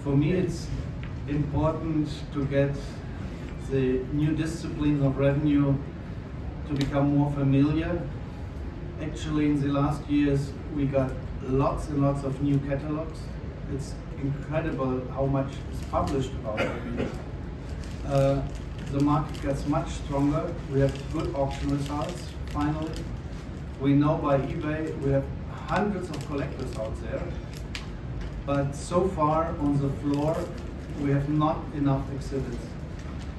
For me, it's important to get the new disciplines of revenue to become more familiar. Actually, in the last years, we got lots and lots of new catalogs. It's incredible how much is published about revenue. The market gets much stronger. We have good auction results, finally. We know by eBay we have hundreds of collectors out there. But so far on the floor, we have not enough exhibits.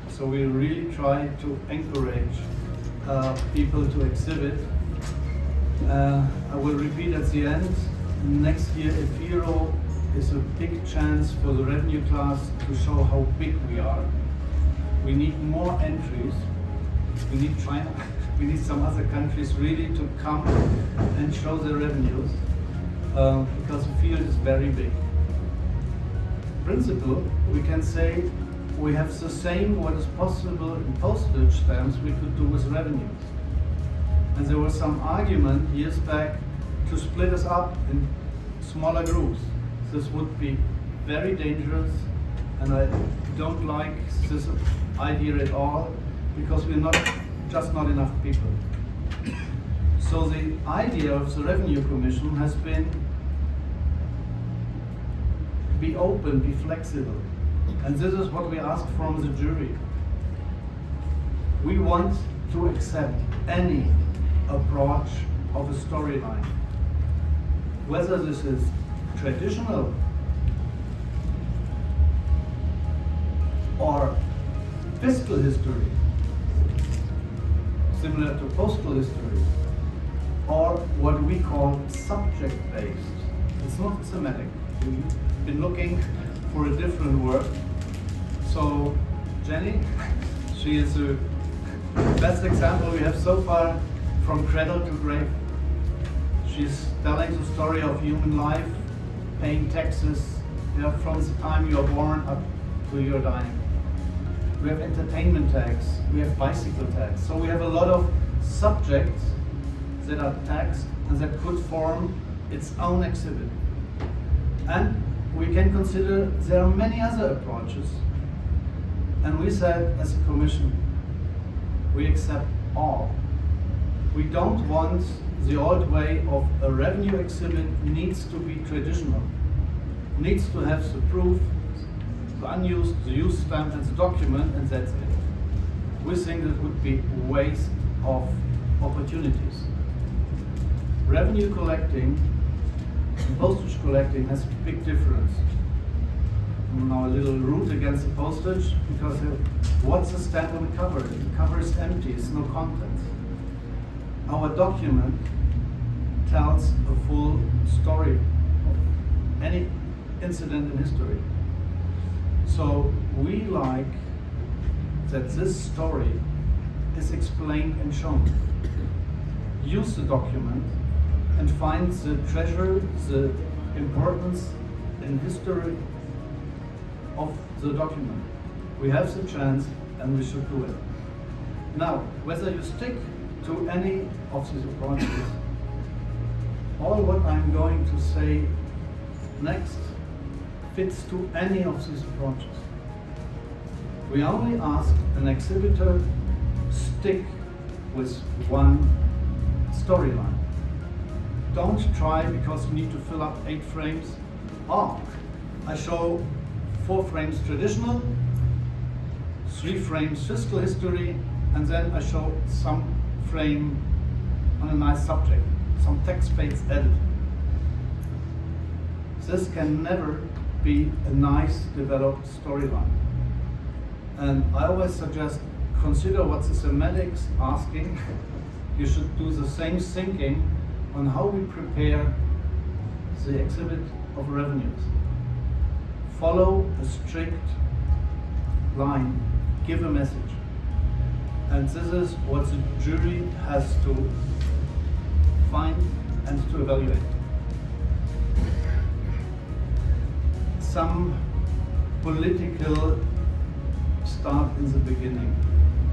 So we really try to encourage people to exhibit. I will repeat at the end, next year EFIRO is a big chance for the revenue class to show how big we are. We need more entries. We need China. We need some other countries really to come and show their revenues because the field is very big. In principle, we can say we have the same what is possible in postage stamps we could do with revenues. And there was some argument years back to split us up in smaller groups. This would be very dangerous, and I don't like this idea at all because we're not enough people. So the idea of the Revenue Commission has been be open, be flexible. And this is what we ask from the jury. We want to accept any approach of a storyline. Whether this is traditional or fiscal history, similar to postal history, or what we call subject-based. It's not thematic. We've been looking for a different word. So Jenny, she is the best example we have so far, from cradle to grave. She's telling the story of human life, paying taxes, from the time you are born up to your dying. We have entertainment tax, we have bicycle tax. So we have a lot of subjects that are taxed and that could form its own exhibit. And we can consider there are many other approaches. And we said as a commission, we accept all. We don't want the old way of a revenue exhibit needs to be traditional, needs to have the proof, the unused, the used stamp and the document, and that's it. We think that would be waste of opportunities. Revenue collecting and postage collecting has a big difference. Now a little rude against the postage, because what's the stamp on the cover? The cover is empty, it's no content. Our document tells a full story of any incident in history. So we like that this story is explained and shown. Use the document and find the treasure, the importance in history of the document. We have the chance and we should do it. Now, whether you stick to any of these approaches, all what I'm going to say next fits to any of these approaches. We only ask an exhibitor stick with one storyline. Don't try because you need to fill up 8 frames. I show 4 frames traditional, 3 frames fiscal history, and then I show some frame on a nice subject, some text space added. This can never be a nice developed storyline. And I always suggest consider what the thematics asking. You should do the same thinking on how we prepare the exhibit of revenues. Follow a strict line, give a message. And this is what the jury has to find and to evaluate. Some political start in the beginning.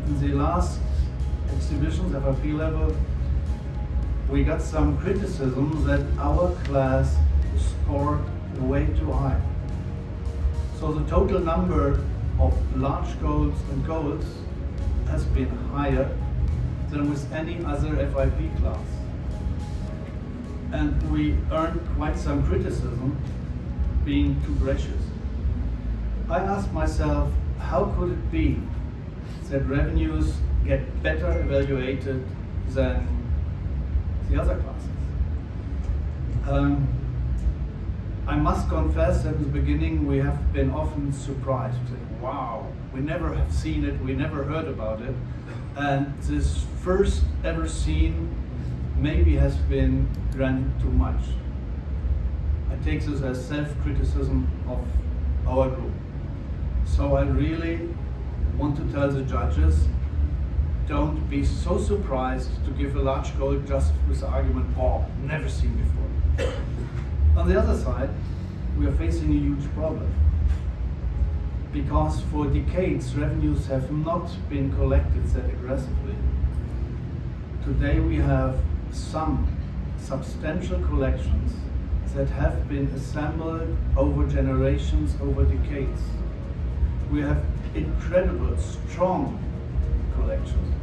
In the last exhibitions at FRP level, we got some criticism that our class scored way too high. So the total number of large goals and goals has been higher than with any other FIP class. And we earned quite some criticism being too gracious. I asked myself, how could it be that revenues get better evaluated than the other classes? I must confess that in the beginning we have been often surprised. Wow, we never have seen it, we never heard about it. And this first ever seen maybe has been granted too much. I take this as self-criticism of our group. So I really want to tell the judges, don't be so surprised to give a large goal just with the argument, oh, never seen before. On the other side, we are facing a huge problem. Because for decades, revenues have not been collected that aggressively. Today we have some substantial collections that have been assembled over generations, over decades. We have incredible, strong collections.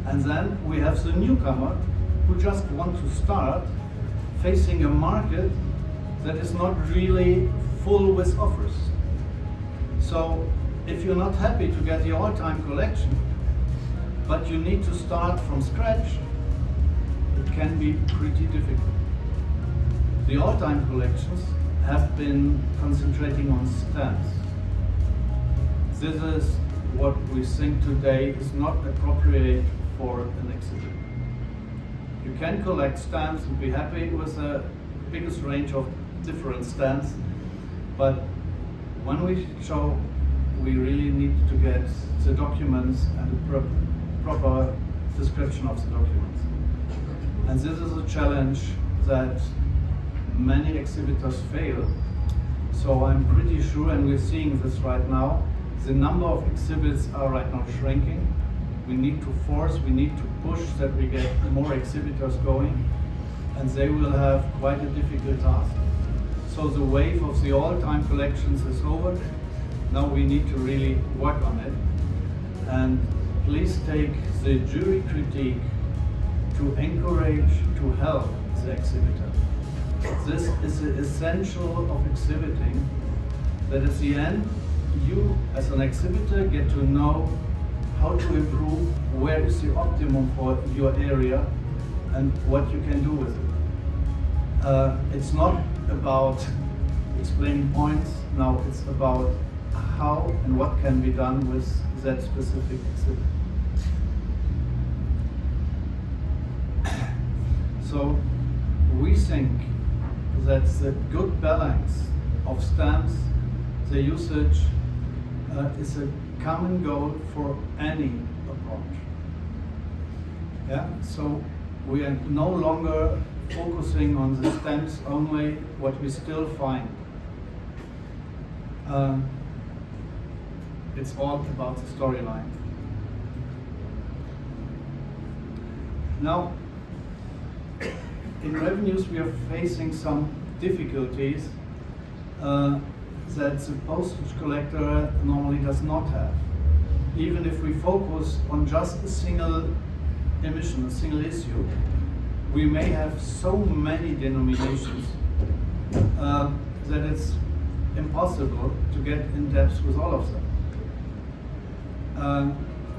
And then we have the newcomer who just want to start facing a market that is not really full with offers. So if you're not happy to get the all-time collection, but you need to start from scratch, it can be pretty difficult. The all-time collections have been concentrating on stamps. This is what we think today is not appropriate for an exhibit. You can collect stamps and be happy with the biggest range of different stamps, but when we show, we really need to get the documents and a proper description of the documents. And this is a challenge that many exhibitors fail. So I'm pretty sure, and we're seeing this right now, the number of exhibits are right now shrinking. We need to force, we need to push that we get more exhibitors going, and they will have quite a difficult task. So the wave of the all-time collections is over. Now we need to really work on it. And please take the jury critique to encourage, to help the exhibitor. This is the essential of exhibiting, that at the end, you as an exhibitor get to know how to improve, where is the optimum for your area, and what you can do with it. It's not about explaining points, now it's about how and what can be done with that specific exhibit. So we think that the good balance of stamps, the usage, is a common goal for any approach. Yeah, so we are no longer focusing on the stamps only. What we still find, it's all about the storyline. Now, in revenues we are facing some difficulties that the postage collector normally does not have. Even if we focus on just a single emission, a single issue, we may have so many denominations that it's impossible to get in depth with all of them.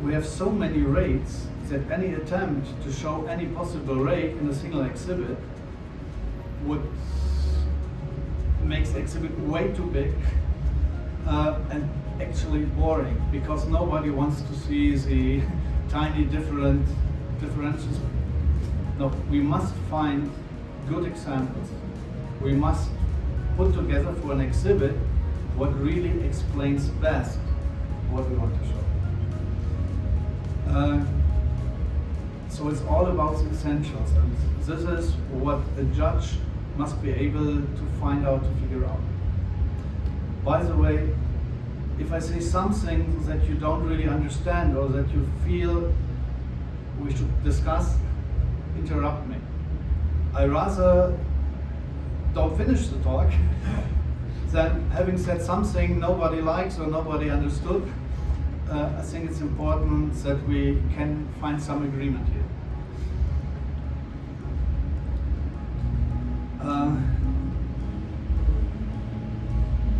We have so many rates that any attempt to show any possible rate in a single exhibit would make the exhibit way too big and actually boring, because nobody wants to see the tiny differences. No, we must find good examples. We must put together for an exhibit what really explains best what we want to show. So it's all about the essentials, and this is what a judge must be able to find out, to figure out. By the way, if I say something that you don't really understand or that you feel we should discuss, interrupt me. I rather don't finish the talk then having said something nobody likes or nobody understood, I think it's important that we can find some agreement here.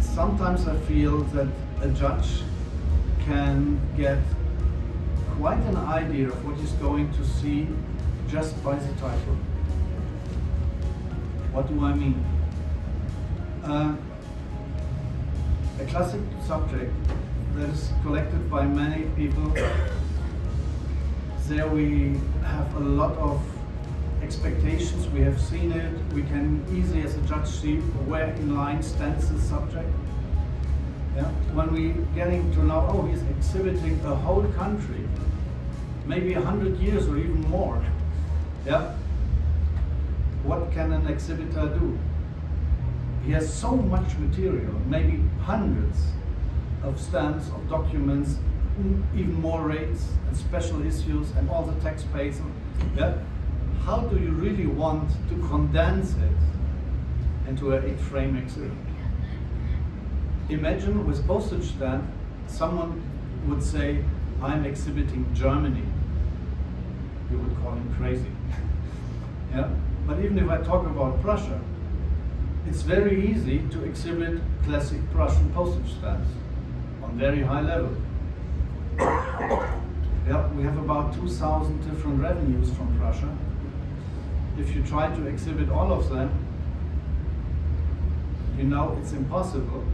Sometimes I feel that a judge can get quite an idea of what he's going to see just by the title. What do I mean? A classic subject that is collected by many people, there we have a lot of expectations, we have seen it, we can easily as a judge see where in line stands the subject. Yeah? When we're getting to know, oh, he's exhibiting a whole country, maybe 100 years or even more. Yeah? What can an exhibitor do? He has so much material, maybe hundreds of stamps, of documents, even more rates and special issues and all the tax pays. Yeah? How do you really want to condense it into a 8-frame exhibit? Imagine with postage stamp, someone would say, I'm exhibiting Germany. You would call him crazy. Yeah? But even if I talk about Prussia, it's very easy to exhibit classic Prussian postage stamps on very high level. Yeah, we have about 2,000 different revenues from Prussia. If you try to exhibit all of them, you know it's impossible.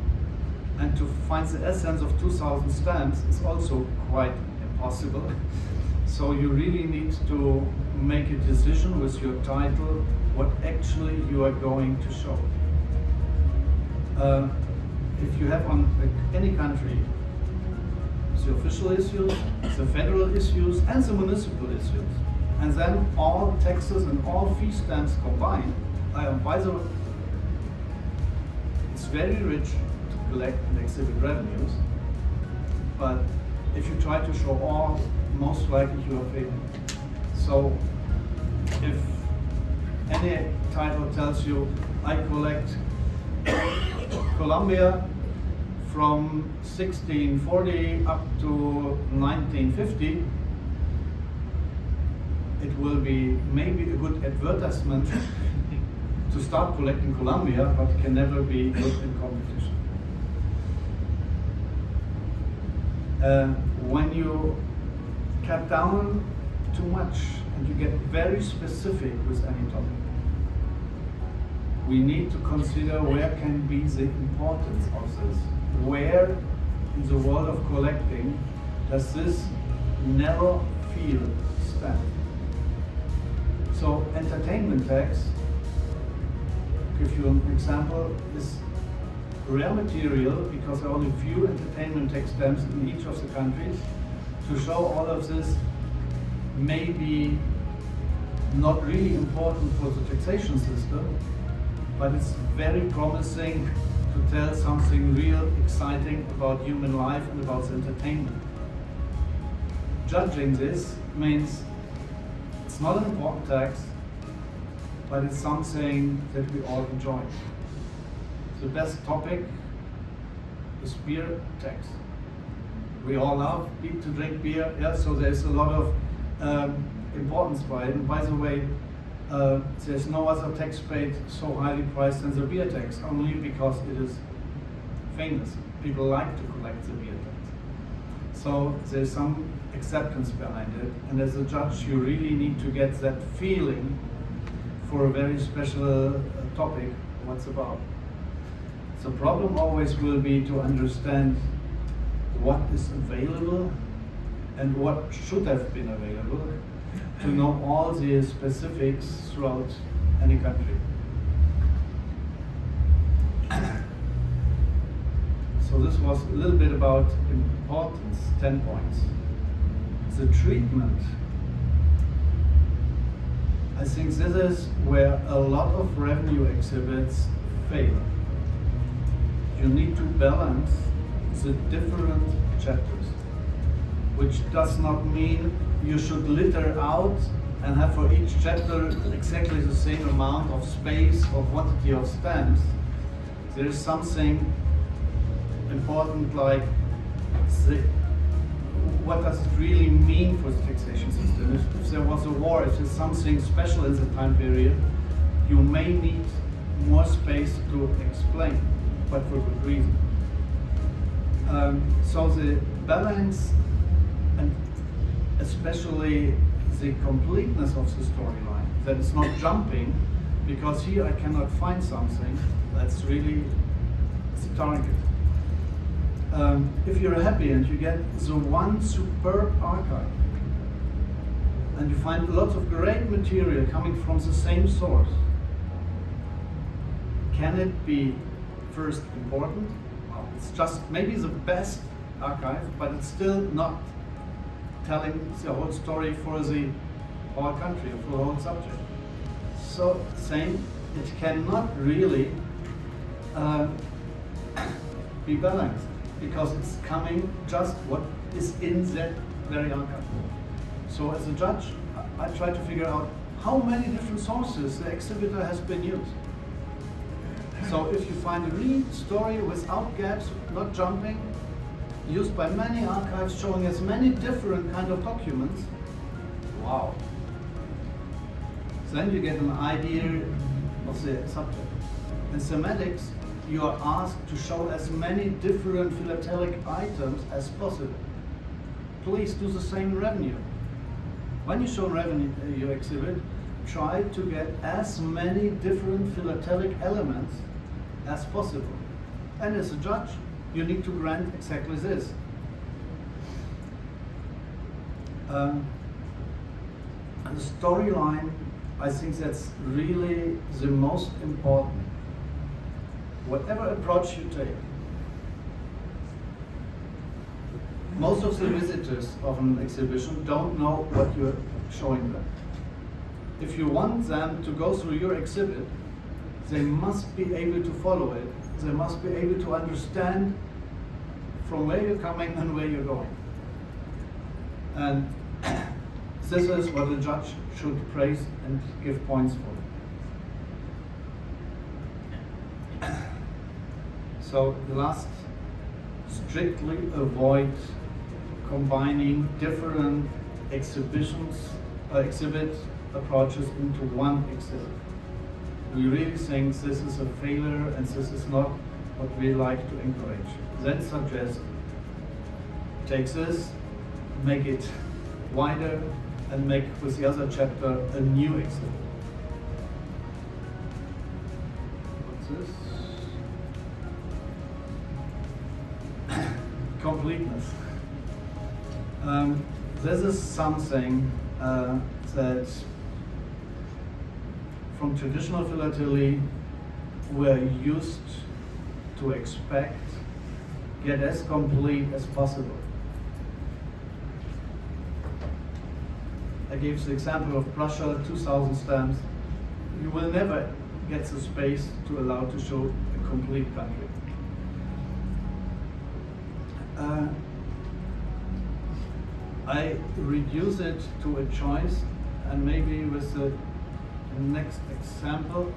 And to find the essence of 2,000 stamps is also quite impossible. So you really need to make a decision with your title, what actually you are going to show. If you have on any country, the official issues, the federal issues, and the municipal issues, and then all taxes and all fee stamps combined, by the way, it's very rich to collect and exhibit revenues, but if you try to show all, most likely you are failing. So if any title tells you, I collect Colombia from 1640 up to 1950, it will be maybe a good advertisement to start collecting Colombia, but can never be good in competition. When you cut down too much and you get very specific with any topic, we need to consider where can be the importance of this. Where in the world of collecting does this narrow field stand? So entertainment tax, to give you an example, is rare material because there are only few entertainment tax stamps in each of the countries. To show all of this may be not really important for the taxation system, but it's very promising to tell something real exciting about human life and about entertainment. Judging this means it's not an important tax, but it's something that we all enjoy. The best topic is beer tax. We all love to drink beer, yeah, so there's a lot of importance by it. And by the way, there's no other tax paid so highly priced than the beer tax, only because it is famous. People like to collect the beer tax. So there's some acceptance behind it, and as a judge you really need to get that feeling for a very special topic, what's about. The problem always will be to understand what is available and what should have been available, to know all the specifics throughout any country. So this was a little bit about importance, 10 points. The treatment, I think this is where a lot of revenue exhibits fail. You need to balance the different chapters, which does not mean you should litter out and have for each chapter exactly the same amount of space or quantity of stamps, there is something important like what does it really mean for the taxation system? If there was a war, if there's something special in the time period, you may need more space to explain, but for good reason. So the balance and especially the completeness of the storyline, that it's not jumping, because here I cannot find something, that's really the target. If you're happy and you get the one superb archive, and you find lots of great material coming from the same source, can it be first important? Well, it's just maybe the best archive, but it's still not telling the whole story for the whole country or for the whole subject. So saying it cannot really be balanced, because it's coming just what is in that very archive. So as a judge, I try to figure out how many different sources the exhibitor has been used. So if you find a real story without gaps, not jumping, used by many archives, showing as many different kind of documents, wow. Then you get an idea of the subject. In thematics, you are asked to show as many different philatelic items as possible. Please do the same in revenue. When you show revenue your exhibit, try to get as many different philatelic elements as possible. And as a judge, you need to grant exactly this. The storyline, I think that's really the most important. Whatever approach you take, most of the visitors of an exhibition don't know what you're showing them. If you want them to go through your exhibit, they must be able to follow it. They must be able to understand from where you're coming and where you're going. And this is what a judge should praise and give points for. So the last, strictly avoid combining different exhibit approaches into one exhibit. We really think this is a failure and this is not what we like to encourage. Then suggest, take this, make it wider, and make with the other chapter a new exhibit. What's this? Completeness. This is something that from traditional philately we're used to expect, get as complete as possible. I gave the example of Prussia, 2,000 stamps. You will never get the space to allow to show a complete country. I reduce it to a choice, and maybe with the next example,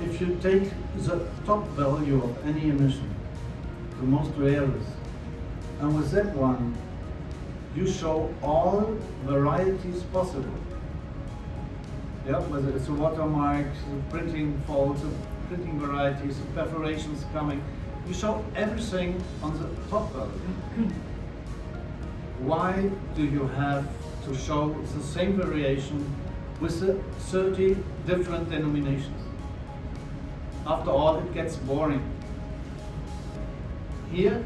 if you take the top value of any emission, the most rarest, and with that one, you show all varieties possible. Yeah, whether it's a watermark, the printing folds, the printing varieties, the perforations coming, you show everything on the top value. Why do you have to show the same variation with the 30 different denominations? After all, it gets boring. Here,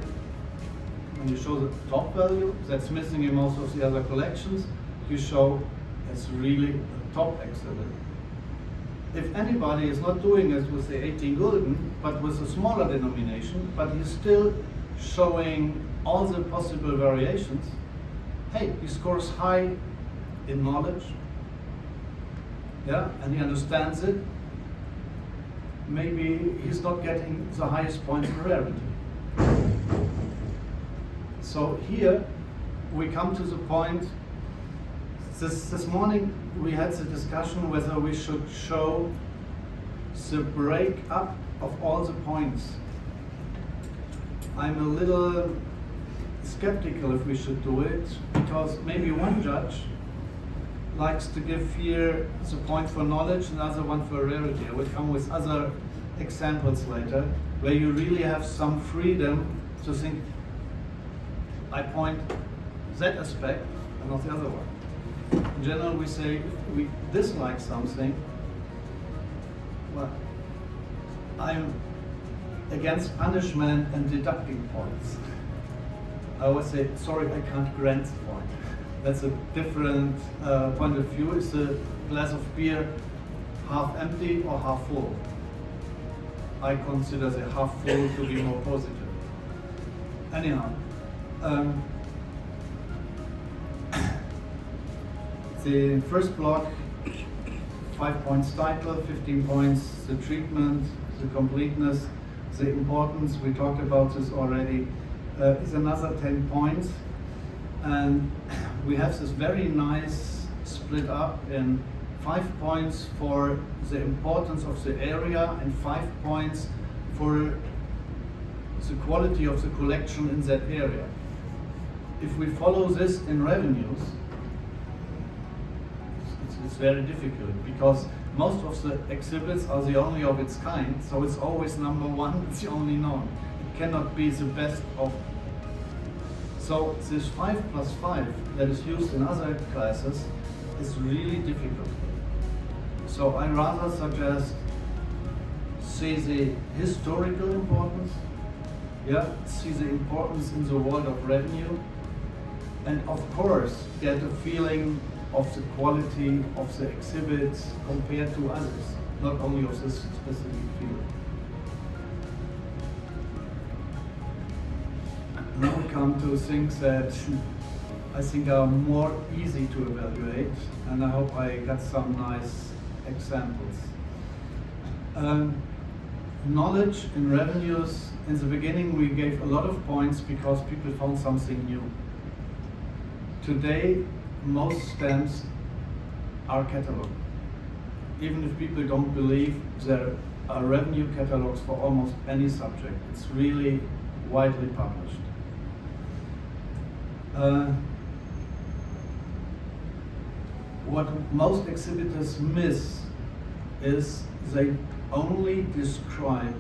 when you show the top value, that's missing in most of the other collections, you show it's really a top exhibit. If anybody is not doing it with the 18 gulden, but with a smaller denomination, but he's still showing all the possible variations, hey, he scores high in knowledge, yeah, and he understands it. Maybe he's not getting the highest points in rarity. So here we come to the point. This morning we had the discussion whether we should show the break-up of all the points. I'm a little skeptical if we should do it, because maybe one judge likes to give here the point for knowledge, another one for rarity. I will come with other examples later, where you really have some freedom to think, I point that aspect and not the other one. In general, we say if we dislike something, well, I'm against punishment and deducting points. I always say, sorry, I can't grant the point. That's a different point of view. Is the glass of beer half empty or half full? I consider the half full to be more positive. Anyhow, the first block, 5 points title, 15 points the treatment, the completeness, the importance, we talked about this already, is another 10 points. And we have this very nice split up in 5 points for the importance of the area and 5 points for the quality of the collection in that area. If we follow this in revenues, it's very difficult, because most of the exhibits are the only of its kind, so it's always number one, it's the only known. It cannot be the best of. So this 5 plus 5 that is used in other classes is really difficult. So I rather suggest see the historical importance, see the importance in the world of revenue, and of course get a feeling of the quality of the exhibits compared to others, not only of this specific field. Now we come to things that I think are more easy to evaluate, and I hope I got some nice examples. Knowledge in revenues, in the beginning we gave a lot of points because people found something new. Today, most stamps are cataloged. Even if people don't believe, there are revenue catalogs for almost any subject. It's really widely published. What most exhibitors miss is they only describe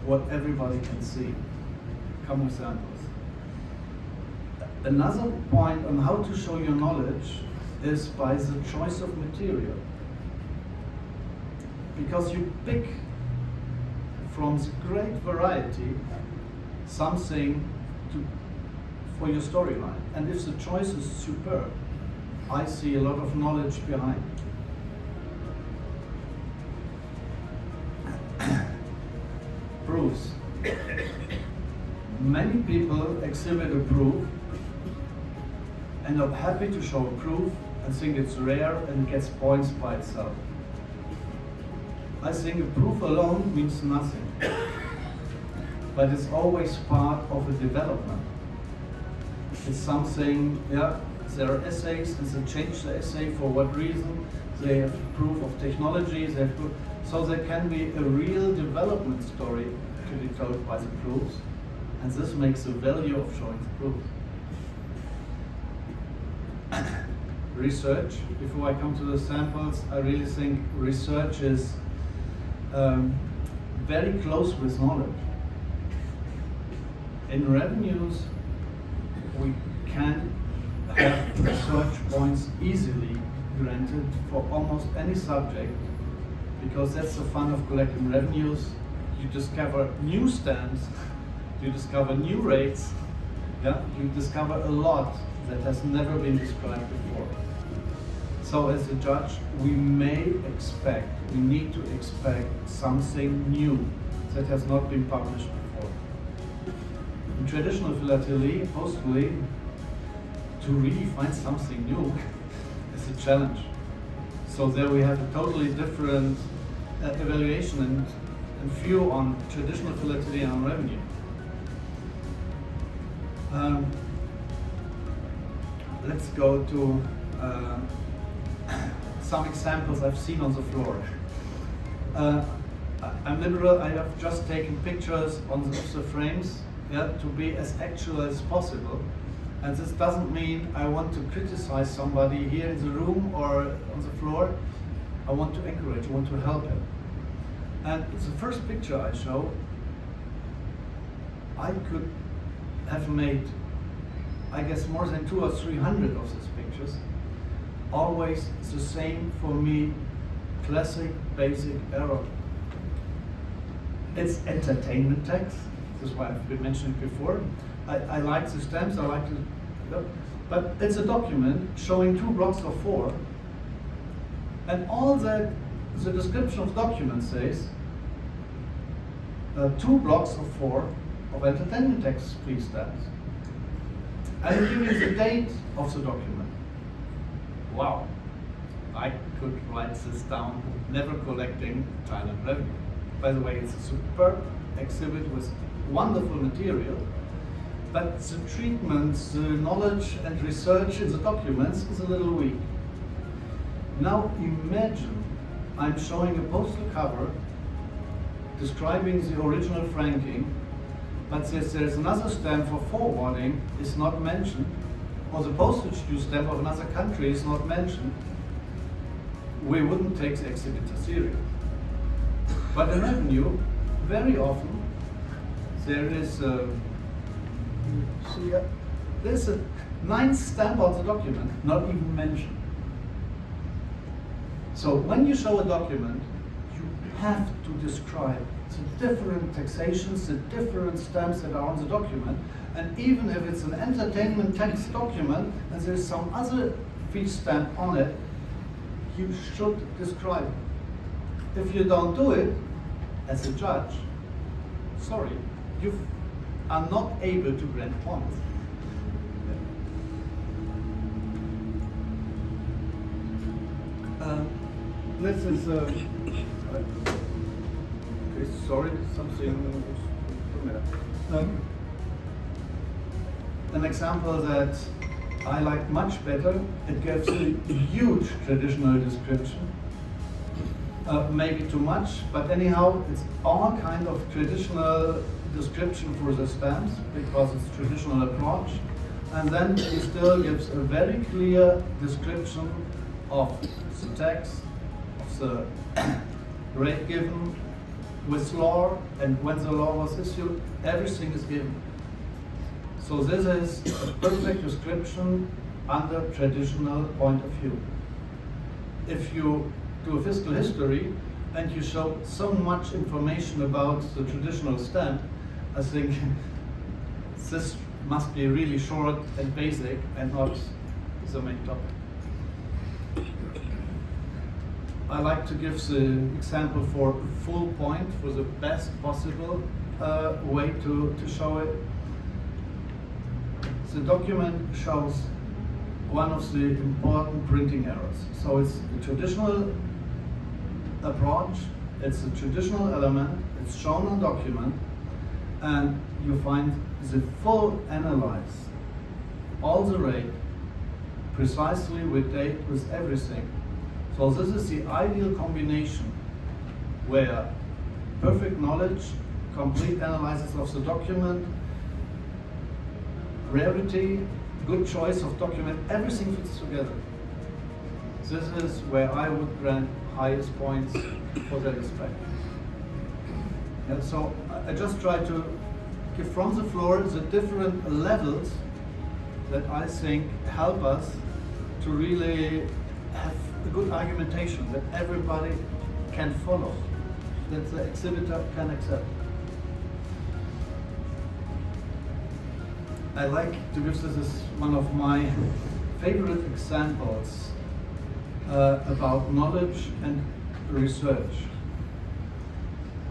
what everybody can see. Come with samples. Another point on how to show your knowledge is by the choice of material. Because you pick from the great variety something for your storyline. And if the choice is superb, I see a lot of knowledge behind. Proofs. Many people exhibit a proof and are happy to show a proof and think it's rare and gets points by itself. I think a proof alone means nothing, but it's always part of a development. It's something, there are essays, and they change the essay for what reason, they have proof of technology, so there can be a real development story to be told by the proofs, and this makes the value of showing the proof. Research, before I come to the samples, I really think research is very close with knowledge. In revenues, we can have research points easily granted for almost any subject, because that's the fun of collecting revenues. You discover new stamps, you discover new rates, you discover a lot that has never been described before. So as a judge, we need to expect something new that has not been published before. In traditional philately, hopefully, to really find something new is a challenge. So there we have a totally different evaluation and view on traditional philately and on revenue. Let's go to some examples I've seen on the floor. I'm liberal. I have just taken pictures of the frames, to be as actual as possible. And this doesn't mean I want to criticize somebody here in the room or on the floor. I want to encourage, I want to help him. And the first picture I show, I could have made, I guess, more than 200 or 300 of these pictures. Always the same for me, classic, basic error. It's entertainment text. This is why I've been mentioning before. I like the stamps, I like to, but it's a document showing 2 blocks of 4, and all that the description of document says 2 blocks of 4 of entertainment text, please stamps. And giving the date of the document. Wow, I could write this down, never collecting Thailand revenue. By the way, it's a superb exhibit with wonderful material, but the treatment, the knowledge and research in the documents is a little weak. Now imagine I'm showing a postal cover describing the original franking, but since there's another stamp for forwarding is not mentioned, or the postage due stamp of another country is not mentioned, we wouldn't take the exhibitor serious. But in revenue, very often, there is there's a 9th stamp on the document, not even mentioned. So when you show a document, you have to describe the different taxations, the different stamps that are on the document, and even if it's an entertainment tax document and there's some other fee stamp on it, you should describe it. If you don't do it, as a judge, sorry, you are not able to grant points. This is okay, sorry, something. An example that I like much better. It gives a huge traditional description. Maybe too much, but anyhow, it's all kind of traditional description for the stamps because it's traditional approach, and then it still gives a very clear description of the tax, of the rate given with law, and when the law was issued, everything is given. So this is a perfect description under traditional point of view. If you do a fiscal history and you show so much information about the traditional stamp, I think this must be really short and basic and not the main topic. I like to give the example for full point, for the best possible way to show it. The document shows one of the important printing errors. So it's a traditional approach, it's a traditional element, it's shown on document, and you find the full analyze, all the rate, precisely with date, with everything. So this is the ideal combination where perfect knowledge, complete analysis of the document, rarity, good choice of document, everything fits together. This is where I would grant highest points for that aspect. And so I just try to give from the floor the different levels that I think help us to really have a good argumentation that everybody can follow, that the exhibitor can accept. I like to give this as one of my favorite examples about knowledge and research.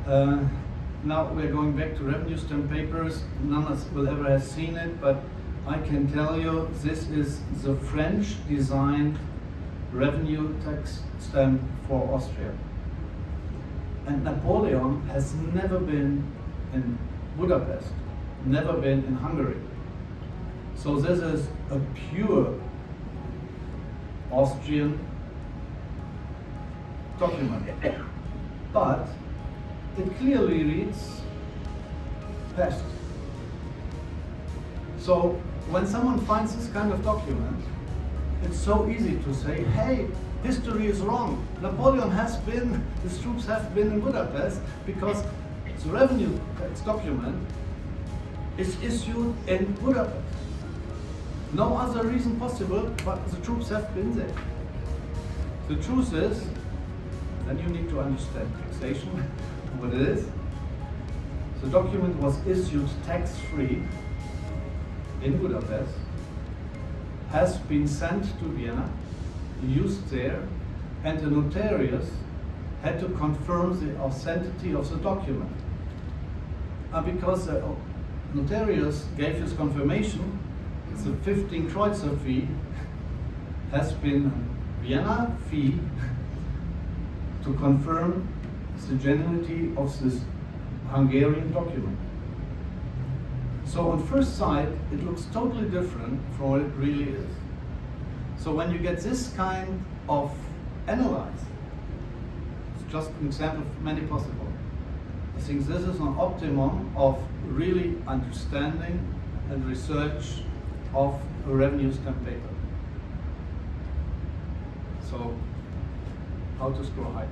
Now we're going back to revenue stamp papers. None of us will ever have seen it, but I can tell you this is the French designed revenue tax stamp for Austria. And Napoleon has never been in Budapest, never been in Hungary. So this is a pure Austrian document. But it clearly reads test. So when someone finds this kind of document, it's so easy to say, hey, history is wrong. Napoleon has been, his troops have been in Budapest because the revenue tax document is issued in Budapest. No other reason possible, but the troops have been there. The truth is, then you need to understand taxation, what it is. The document was issued tax-free in Budapest, has been sent to Vienna, used there, and the notarius had to confirm the authenticity of the document. And because the notarius gave his confirmation, the 15 Kreuzer fee has been Vienna fee to confirm the genuinity of this Hungarian document. So on first sight, it looks totally different from what it really is. So when you get this kind of analyze, it's just an example of many possible. I think this is an optimum of really understanding and research of a revenue stamp paper. So, how to score highest.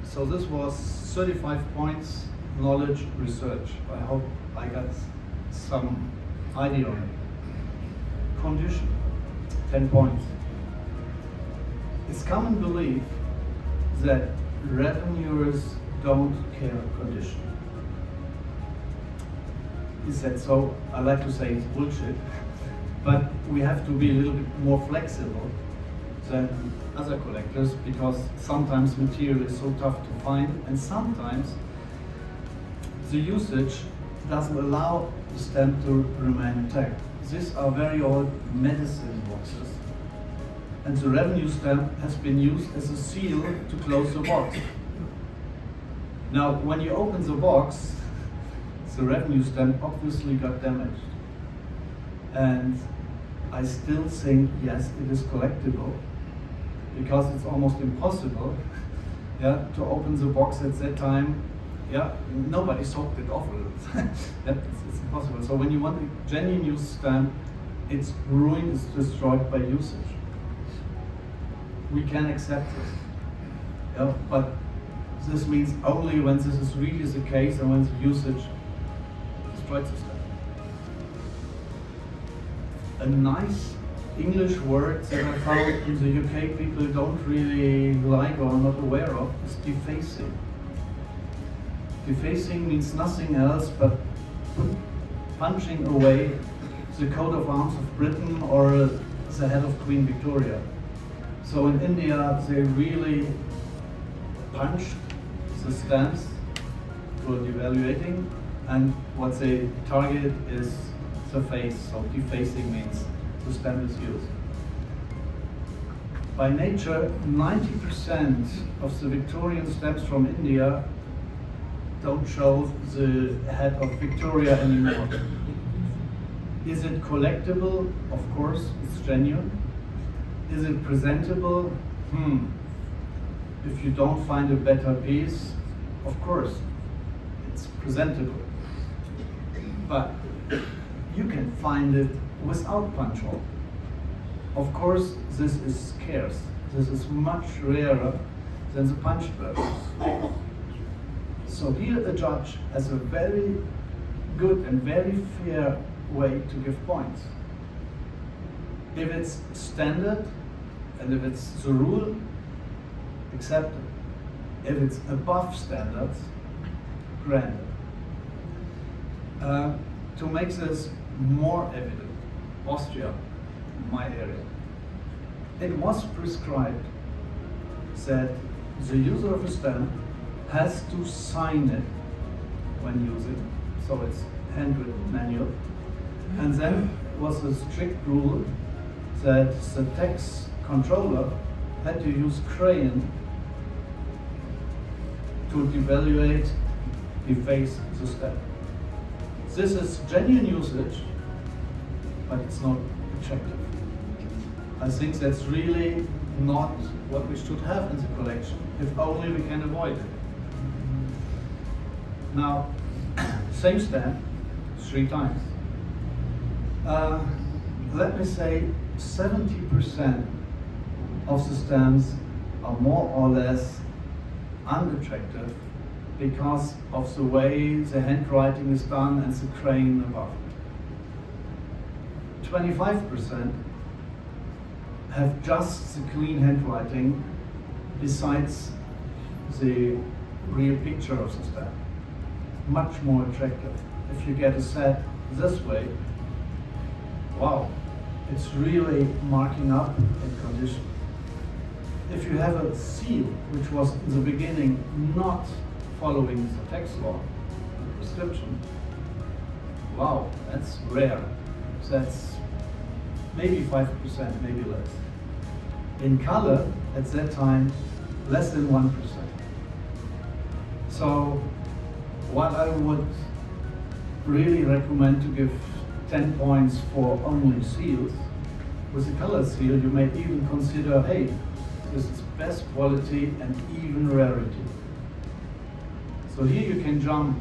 So this was 35 points, knowledge, research. I hope I got some idea on it. Condition, 10 points. It's common belief that revenuers don't care condition. Is that so? I like to say it's bullshit, but we have to be a little bit more flexible than other collectors because sometimes material is so tough to find and sometimes the usage doesn't allow the stamp to remain intact. These are very old medicine boxes and the revenue stamp has been used as a seal to close the box. Now when you open the box, the revenue stamp obviously got damaged. And I still think, yes, it is collectible because it's almost impossible to open the box at that time. Nobody soaked it off. It's impossible. So when you want a genuine use stamp, its ruin is destroyed by usage. We can accept it. But this means only when this is really the case and when the usage destroys the stamp. A nice English word that I found in the UK people don't really like or are not aware of is defacing. Defacing means nothing else but punching away the coat of arms of Britain or the head of Queen Victoria. So in India they really punched the stamps for devaluating, and what they target is the face. So defacing means the stamp is used. By nature, 90% of the Victorian stamps from India don't show the head of Victoria anymore. Is it collectible? Of course, it's genuine. Is it presentable? If you don't find a better piece, of course, it's presentable. But you can find it without punch hole. Of course, this is scarce. This is much rarer than the punch burgers. So here a judge has a very good and very fair way to give points. If it's standard and if it's the rule, accepted. If it's above standards, granted. To make this more evident, Austria, my area, it was prescribed that the user of a stamp has to sign it when using, so it's handwritten manual. And then was a strict rule that the tax controller had to use crayon to devaluate, deface the stamp. This is genuine usage, but it's not objective. I think that's really not what we should have in the collection, if only we can avoid it. Now, same stamp, 3 times. Let me say 70% of the stamps are more or less unattractive because of the way the handwriting is done and the crane above. 25% have just the clean handwriting besides the real picture of the stamp. Much more attractive. If you get a set this way, wow, it's really marking up in condition. If you have a seal, which was in the beginning not following the text law, the prescription, wow, that's rare. That's maybe 5%, maybe less. In color, at that time, less than 1%. So, what I would really recommend to give 10 points for only seals. With a color seal, you may even consider, hey, this is best quality and even rarity. So here you can jump.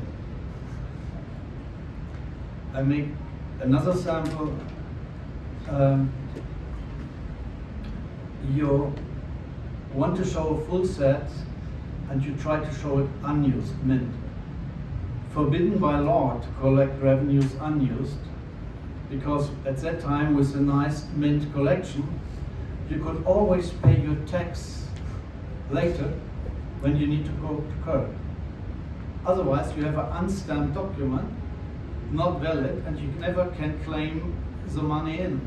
I make another sample. You want to show a full set and you try to show it unused, mint. Forbidden by law to collect revenues unused, because at that time with a nice mint collection, you could always pay your tax later when you need to go to court. Otherwise, you have an unstamped document, not valid, and you never can claim the money in.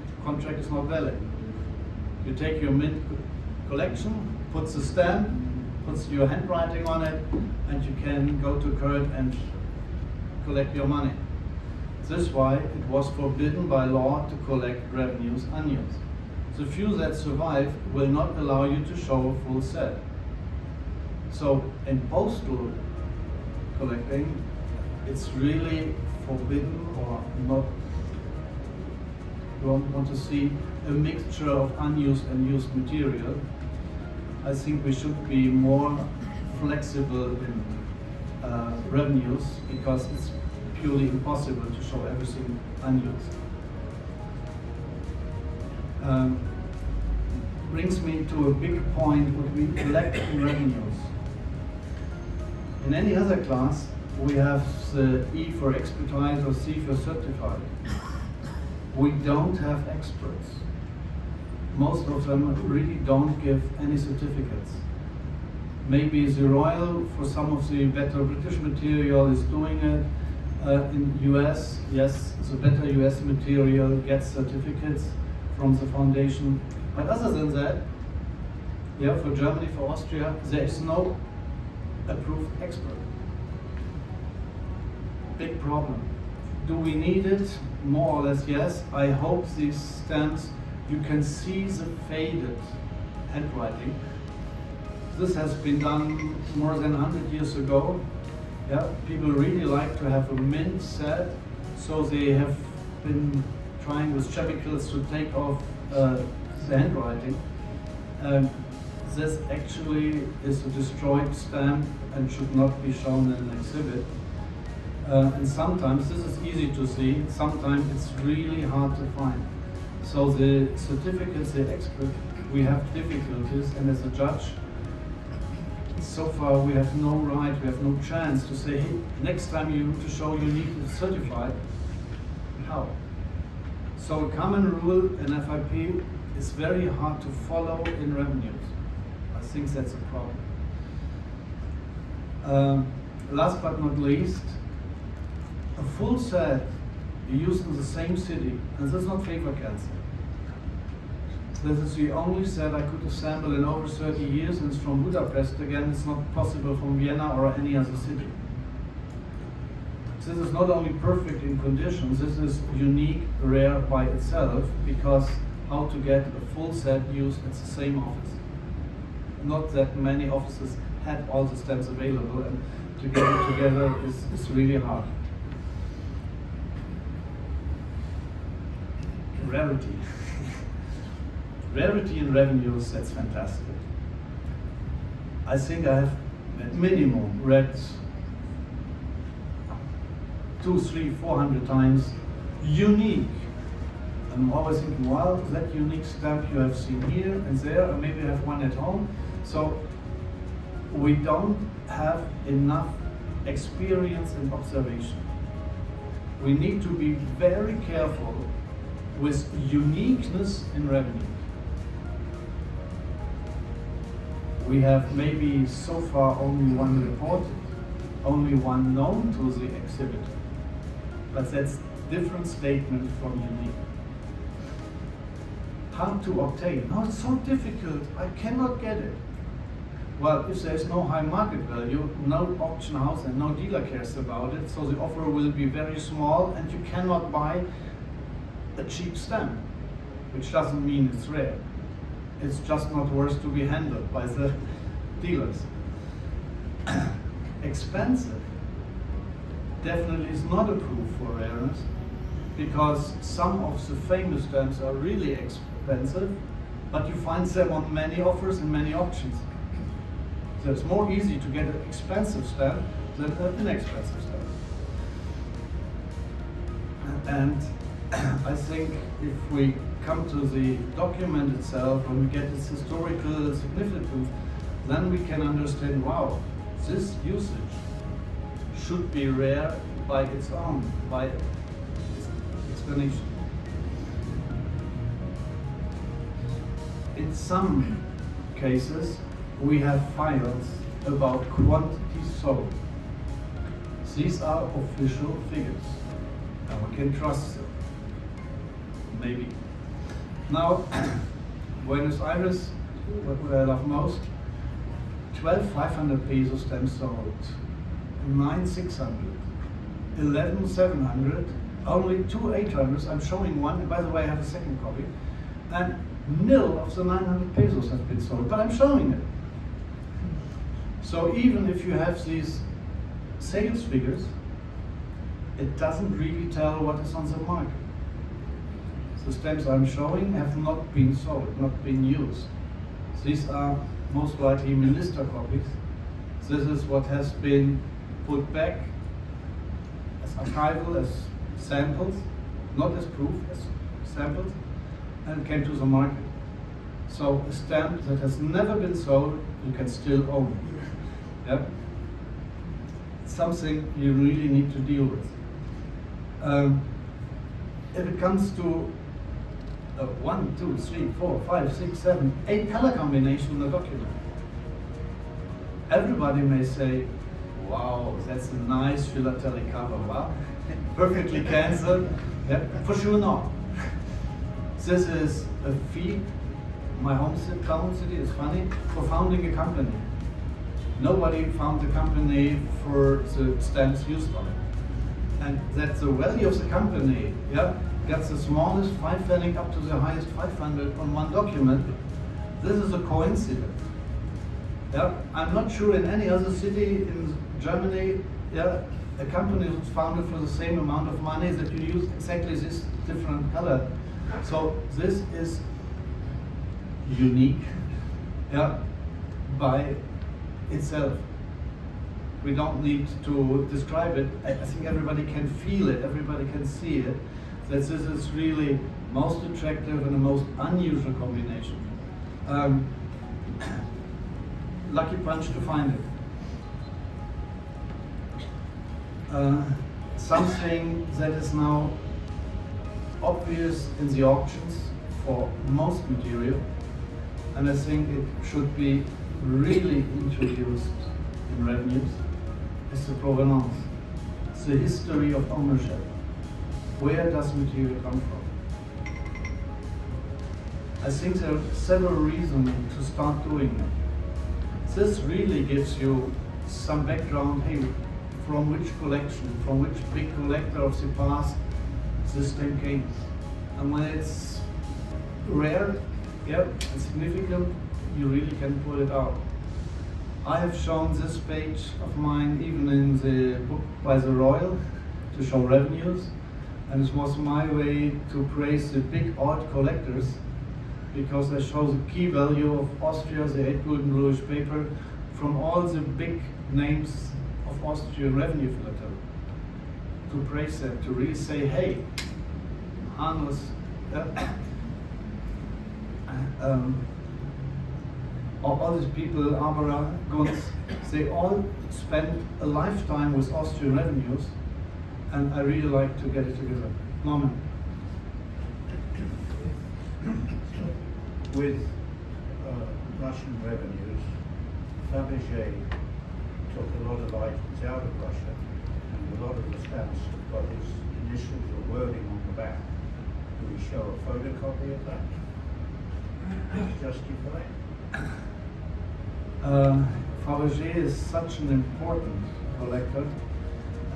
The contract is not valid. You take your mint collection, puts the stamp, puts your handwriting on it, and you can go to court and collect your money. This is why it was forbidden by law to collect revenues unused. The few that survive will not allow you to show a full set. So in postal collecting, it's really forbidden or not. You want to see a mixture of unused and used material. I think we should be more flexible in revenues because it's purely impossible to show everything unused. Brings me to a big point, what we collect in revenues. In any other class, we have the E for expertise or C for certified. We don't have experts. Most of them really don't give any certificates. Maybe the Royal, for some of the better British material, is doing it. In US, yes, the better US material gets certificates from the foundation. But other than that, yeah, for Germany, for Austria, there is no approved expert. Big problem. Do we need it? More or less, yes. I hope these stamps, you can see the faded handwriting. This has been done more than 100 years ago. Yeah, people really like to have a mint set, so they have been trying with chemicals to take off the handwriting. This actually is a destroyed stamp and should not be shown in an exhibit. And sometimes, this is easy to see, sometimes it's really hard to find. So the certificates, the expert, we have difficulties, and as a judge, so far we have no right, we have no chance to say, hey, next time you to show you need it certified. How? So a common rule in FIP is very hard to follow in revenues. I think that's a problem. Last but not least, a full set used in the same city, and this is not favor cancel. This is the only set I could assemble in over 30 years, and it's from Budapest. Again, it's not possible from Vienna or any other city. This is not only perfect in conditions, this is unique, rare by itself, because how to get a full set used at the same office. Not that many offices had all the stamps available, and to get it together is really hard. Rarity. Rarity in revenues, that's fantastic. I think I have at minimum read 200, 300, 400 times unique. I'm always thinking, well, that unique stamp you have seen here and there, or maybe have one at home. So we don't have enough experience and observation. We need to be very careful with uniqueness in revenue. We have maybe so far only one reported, only one known to the exhibitor. But that's a different statement from unique. How to obtain? Oh, it's so difficult, I cannot get it. Well, if there's no high market value, no auction house and no dealer cares about it, so the offer will be very small and you cannot buy a cheap stamp, which doesn't mean it's rare. It's just not worth to be handled by the dealers. Expensive definitely is not a proof for rareness, because some of the famous stamps are really expensive, but you find them on many offers and many auctions. So it's more easy to get an expensive stamp than an inexpensive stamp. And I think if we come to the document itself and we get its historical significance, then we can understand, wow, this usage should be rare by its own, by its explanation. In some cases, we have files about quantity sold. These are official figures, and we can trust them. Maybe. Now, Buenos Aires, what would I love most? 12 500 peso stamps sold, 9 600, 11 700, only 2 800s. I'm showing one, and by the way, I have a second copy. And nil of the 900 pesos have been sold, but I'm showing it. So even if you have these sales figures, it doesn't really tell what is on the market. The stamps I'm showing have not been sold, not been used. These are most likely minister copies. This is what has been put back as archival, as samples, not as proof, as samples, and came to the market. So a stamp that has never been sold, you can still own. Yep. Something you really need to deal with. If it comes to 1, 2, 3, 4, 5, 6, 7, 8 color combination in the document, everybody may say, wow, that's a nice philately cover, wow, perfectly cancelled. Yeah, for sure not. This is a fee, my hometown city is funny, for founding a company. Nobody found the company for the stamps used on it. And that's the value of the company, yeah, gets the smallest 5 pfennig up to the highest 500 on one document. This is a coincidence. Yeah, I'm not sure in any other city in Germany, yeah, a company was founded for the same amount of money that you use exactly this different color. So this is unique, yeah, by itself. We don't need to describe it. I think everybody can feel it, everybody can see it, that this is really most attractive and the most unusual combination. Lucky punch to find it. Something that is now obvious in the auctions for most material, and I think it should be really introduced in revenues, is the provenance, the history of ownership. Where does material come from? I think there are several reasons to start doing it. This really gives you some background, hey, from which collection, from which big collector of the past this thing came. And when it's rare, yeah, and significant, you really can pull it out. I have shown this page of mine even in the book by the Royal to show revenues, and it was my way to praise the big art collectors because they show the key value of Austria, the 8 gulden bluish paper, from all the big names of Austrian revenue philately. To praise them, to really say, hey, Hanus, all these people, Arbara, Gunz, they all spend a lifetime with Austrian revenues, and I really like to get it together. Norman. With Russian revenues, Fabergé took a lot of items out of Russia, and a lot of the stamps have got his initials or wording on the back. Do we show a photocopy of that? JCPhilately. Fabergé is such an important collector,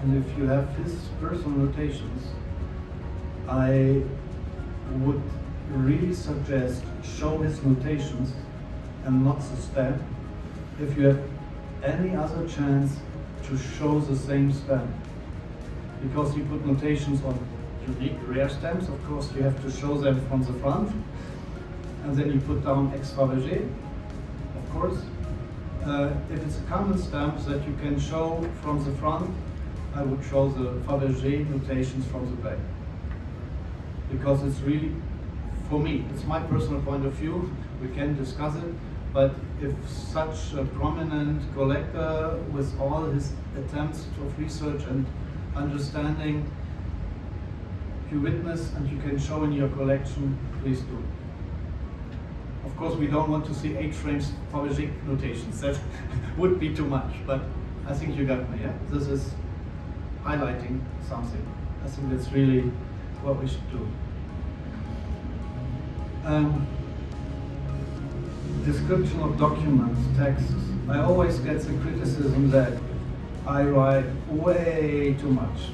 and if you have his personal notations, I would really suggest show his notations and not the stamp. If you have any other chance to show the same stamp, because he put notations on unique rare stamps, of course you have to show them from the front, and then you put down ex Fabergé, of course. If it's a common stamp that you can show from the front, I would show the Fabergé notations from the back, because it's really, for me, it's my personal point of view, we can discuss it, but if such a prominent collector with all his attempts of research and understanding, you witness and you can show in your collection, please do. Of course, we don't want to see 8 frames Fabergé notations, that would be too much, but I think you got me, yeah? This is highlighting something. I think that's really what we should do. Description of documents, texts. I always get the criticism that I write way too much.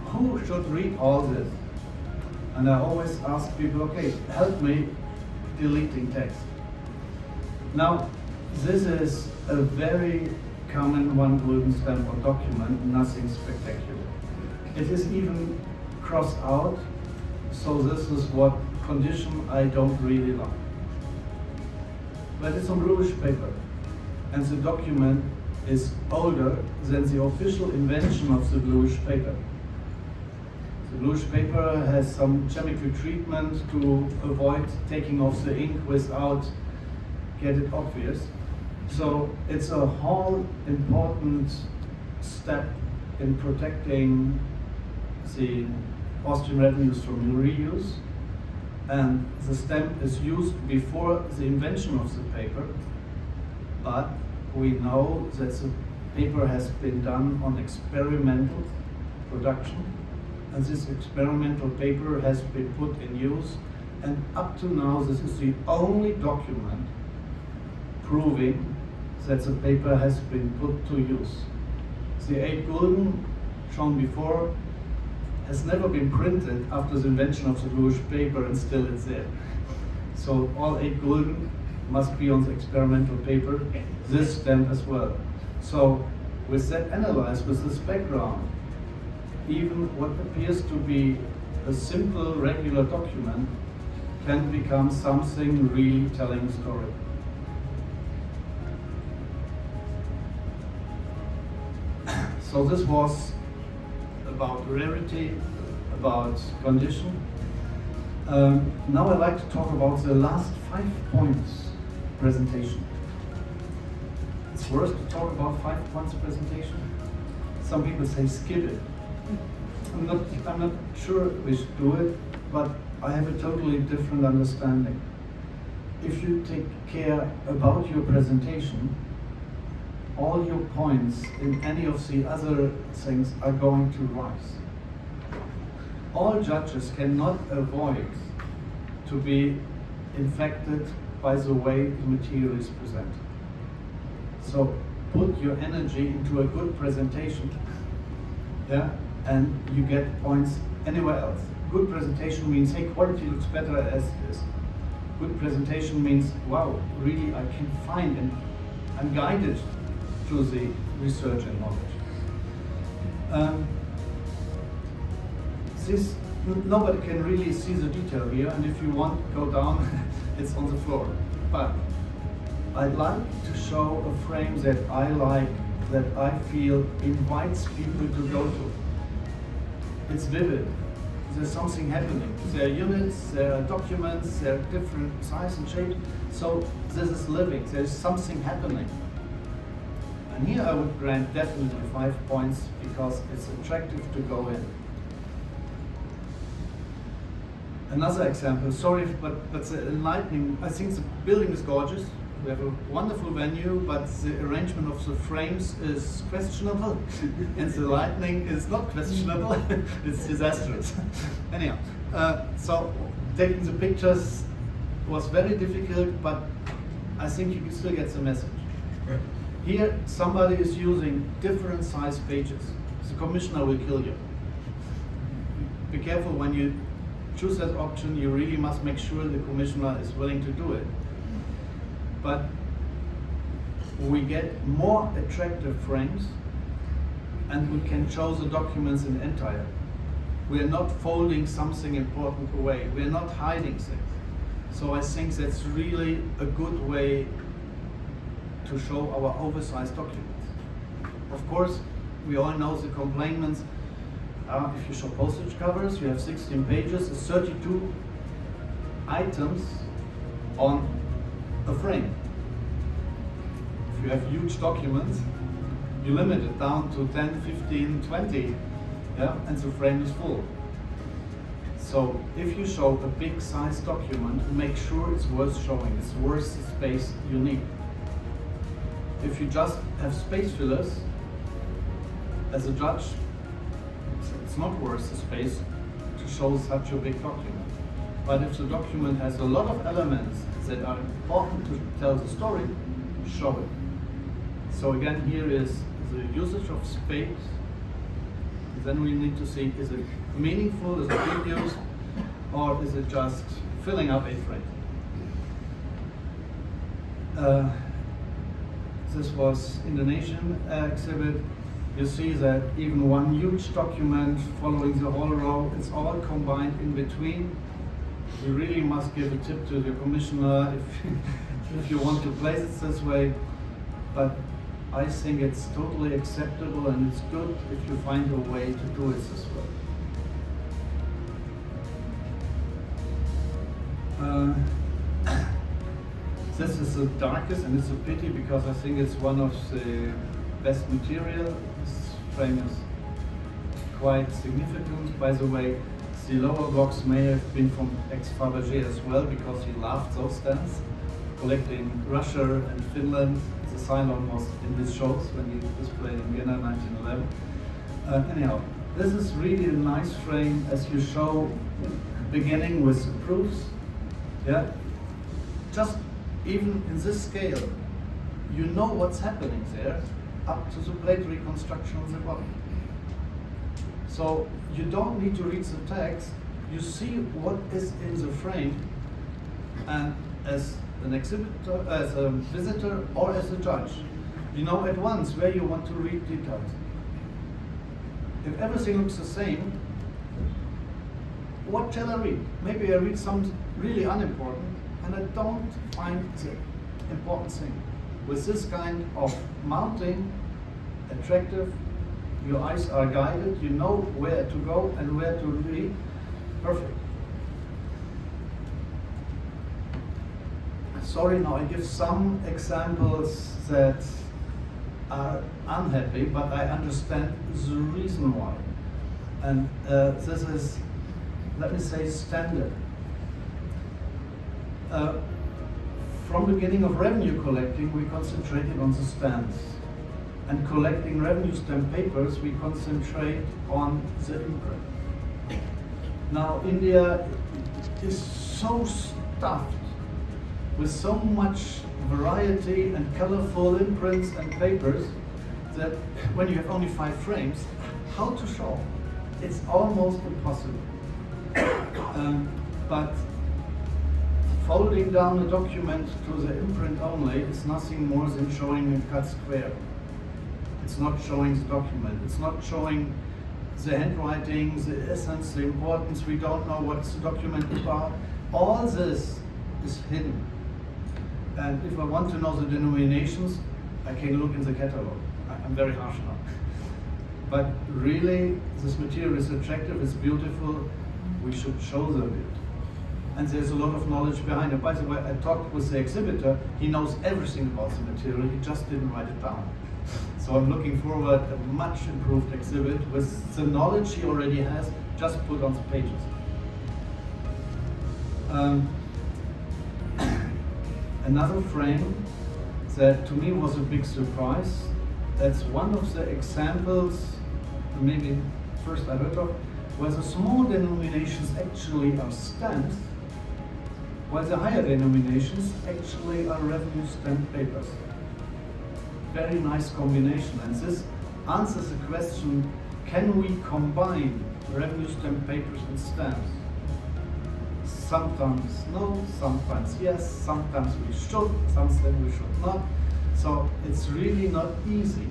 Who should read all this? And I always ask people, okay, help me deleting text. Now, this is a very common 1 gulden stamp or document, nothing spectacular. It is even crossed out, so this is what condition I don't really like. But it's on bluish paper, and the document is older than the official invention of the bluish paper. The bluish paper has some chemical treatment to avoid taking off the ink without get it obvious. So it's a whole important step in protecting the Austrian revenues from reuse. And the stamp is used before the invention of the paper, but we know that the paper has been done on experimental production, and this experimental paper has been put in use, and up to now this is the only document proving that the paper has been put to use. The 8 gulden shown before has never been printed after the invention of the bluish paper, and still it's there. So all 8 gulden must be on the experimental paper, this stamp as well. So with that analyzed, with this background, even what appears to be a simple regular document can become something really telling a story. So this was about rarity, about condition. Now I'd like to talk about the last 5 points presentation. It's worse to talk about 5 points presentation. Some people say skip it. I'm not sure we should do it, but I have a totally different understanding. If you take care about your presentation, all your points in any of the other things are going to rise. All judges cannot avoid to be infected by the way the material is presented. So put your energy into a good presentation, yeah, and you get points anywhere else. Good presentation means, hey, quality looks better as it is. Good presentation means, wow, really I can find and I'm guided to the research and knowledge. This nobody can really see the detail here, and if you want, go down, it's on the floor. But I'd like to show a frame that I like, that I feel invites people to go to. It's vivid. There's something happening. There are units, there are documents, there are different size and shape. So this is living. There's something happening. And here I would grant definitely 5 points because it's attractive to go in. Another example, sorry, but the enlightening, I think the building is gorgeous. We have a wonderful venue, but the arrangement of the frames is questionable, and the lighting is not questionable, it's disastrous. Anyhow, so taking the pictures was very difficult, but I think you can still get the message. Here, somebody is using different size pages. The commissioner will kill you. Be careful when you choose that option, you really must make sure the commissioner is willing to do it. But we get more attractive frames and we can show the documents in entire. We are not folding something important away. We are not hiding things. So I think that's really a good way to show our oversized documents. Of course, we all know the complaints. If you show postage covers, you have 16 pages, 32 items on a frame. If you have huge documents, you limit it down to 10, 15, 20, yeah, and the frame is full. So if you show a big size document, make sure it's worth showing, it's worth the space you need. If you just have space fillers, as a judge, it's not worth the space to show such a big document. But if the document has a lot of elements that are important to tell the story, show it. So again, here is the usage of space. Then we need to see, is it meaningful, is it being used, or is it just filling up a frame? This was Indonesian exhibit. You see that even one huge document following the whole row, it's all combined in between. You really must give a tip to the commissioner if you want to place it this way. But I think it's totally acceptable and it's good if you find a way to do it this way. This is the darkest, and it's a pity because I think it's one of the best material. This frame is quite significant. By the way, the lower box may have been from ex-Fabergé as well, because he loved those stamps, collecting Russia and Finland. The Ceylon was in his shows when he displayed in Vienna 1911. Anyhow, this is really a nice frame as you show, beginning with the proofs. Yeah, just even in this scale, you know what's happening there, up to the plate reconstruction of the body. So you don't need to read the text, you see what is in the frame, and as an exhibitor, as a visitor, or as a judge, you know at once where you want to read details. If everything looks the same, what shall I read? Maybe I read something really unimportant, and I don't find the important thing. With this kind of mounting, attractive, your eyes are guided, you know where to go and where to read. Perfect. Sorry, now I give some examples that are unhappy, but I understand the reason why. And this is, let me say, standard. From the beginning of revenue collecting, we concentrated on the stamps. And collecting revenue stamp papers, we concentrate on the imprint. Now, India is so stuffed with so much variety and colorful imprints and papers that when you have only 5 frames, how to show? It's almost impossible. But folding down a document to the imprint only is nothing more than showing a cut square. It's not showing the document. It's not showing the handwriting, the essence, the importance, we don't know what's the document about. All this is hidden. And if I want to know the denominations, I can look in the catalog. I'm very harsh now. But really, this material is attractive, it's beautiful, we should show them it. And there's a lot of knowledge behind it. By the way, I talked with the exhibitor, he knows everything about the material, he just didn't write it down. So I'm looking forward to a much improved exhibit with the knowledge he already has, just put on the pages. Another frame that to me was a big surprise, that's one of the examples, maybe first I heard of, where the small denominations actually are stamps, while the higher denominations actually are revenue stamp papers. Very nice combination, and this answers the question, can we combine revenue stamp papers and stamps? Sometimes no, sometimes yes, sometimes we should, sometimes we should not. So it's really not easy.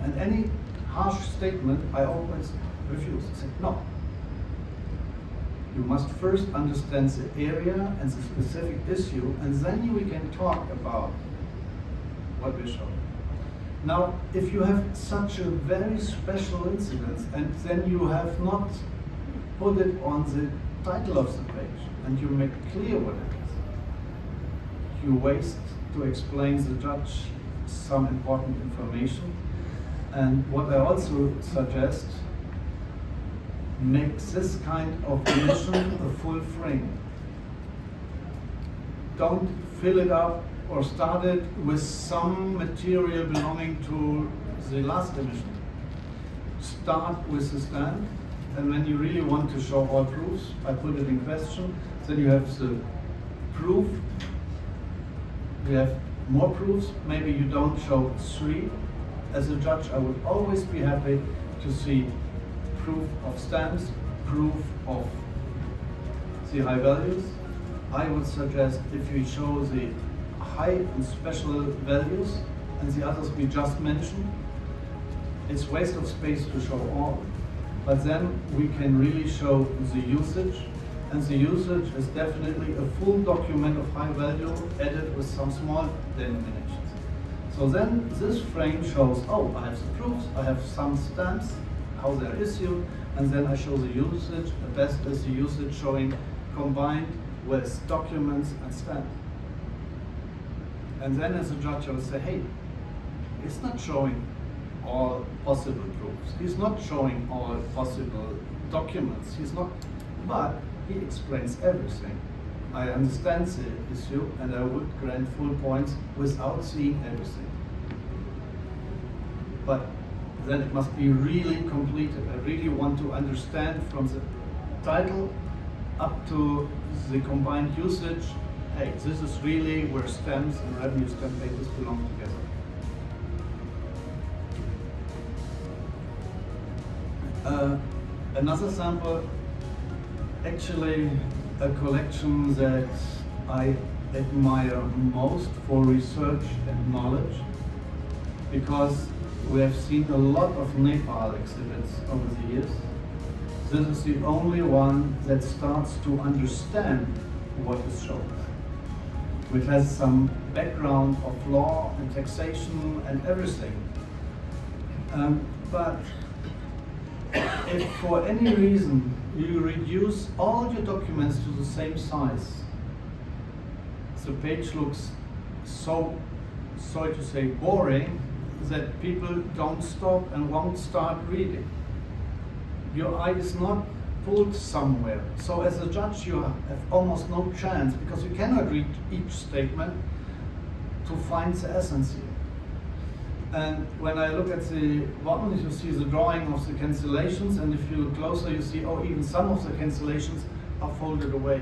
And any harsh statement, I always refuse. I say, no. You must first understand the area and the specific issue, and then we can talk about what we show. Now, if you have such a very special incident, and then you have not put it on the title of the page, and you make clear what it is, you waste to explain the judge some important information. And what I also suggest, make this kind of emission a full frame. Don't fill it up or start it with some material belonging to the last emission. Start with the stand, and when you really want to show all proofs, I put it in question. Then you have the proof. You have more proofs. Maybe you don't show 3. As a judge, I would always be happy to see proof of stamps, proof of the high values. I would suggest if you show the high and special values and the others we just mentioned, it's waste of space to show all, but then we can really show the usage, and the usage is definitely a full document of high value added with some small denominations. So then this frame shows, oh, I have the proofs, I have some stamps, how they're issued, and then I show the usage. The best is the usage showing combined with documents and stamps. And then as a judge I would say, hey, it's not showing all possible proofs, he's not showing all possible documents, he's not, but he explains everything. I understand the issue and I would grant full points without seeing everything. But then it must be really completed. I really want to understand from the title up to the combined usage, hey, this is really where stamps and revenue stamp papers belong together. Another sample, actually a collection that I admire most for research and knowledge, because we have seen a lot of Nepal exhibits over the years. This is the only one that starts to understand what is shown, which has some background of law and taxation and everything. But if for any reason you reduce all your documents to the same size, the page looks so, sorry to say, boring, that people don't stop and won't start reading. Your eye is not pulled somewhere. So as a judge you have almost no chance, because you cannot read each statement to find the essence here. And when I look at the bottom, you see the drawing of the cancellations, and if you look closer, you see, oh, even some of the cancellations are folded away.